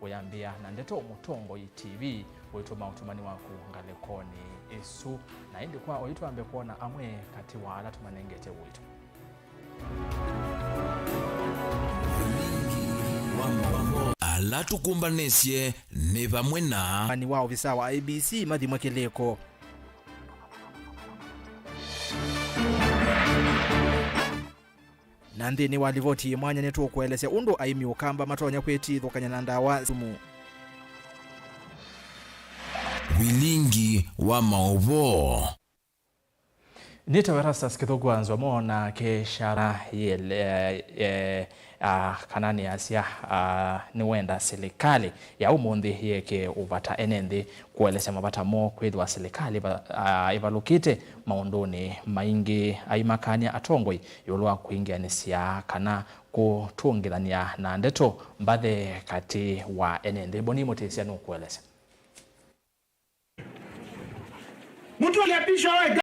uyambia na ndeto mutongo TV uituma utumani waku ngalekoni esu na indi kwa oitu ambe kuona amwe kati wa ala tumanengete uitu ala tukumbanesye ne bamwe na ni wao visa wa ABC mathi mwakeleko nandi ni walivoti mwanya netu kuelezea undo aimi ukamba matonya kwetithukanya na ndawa sumu wilingi wa maovo Nita werasa skithugwanzwa mona ke shara yele kanani asia ni wenda serikali ya umundi yeke uvata enende kueleza mabata mo kwithwa serikali ivalukite maundoni maingi aimakania atongoi yolwa kuingianisia kana kutungithania na ndeto mbathe kati wa enende boni motesia no kueleza mtu aliapishwa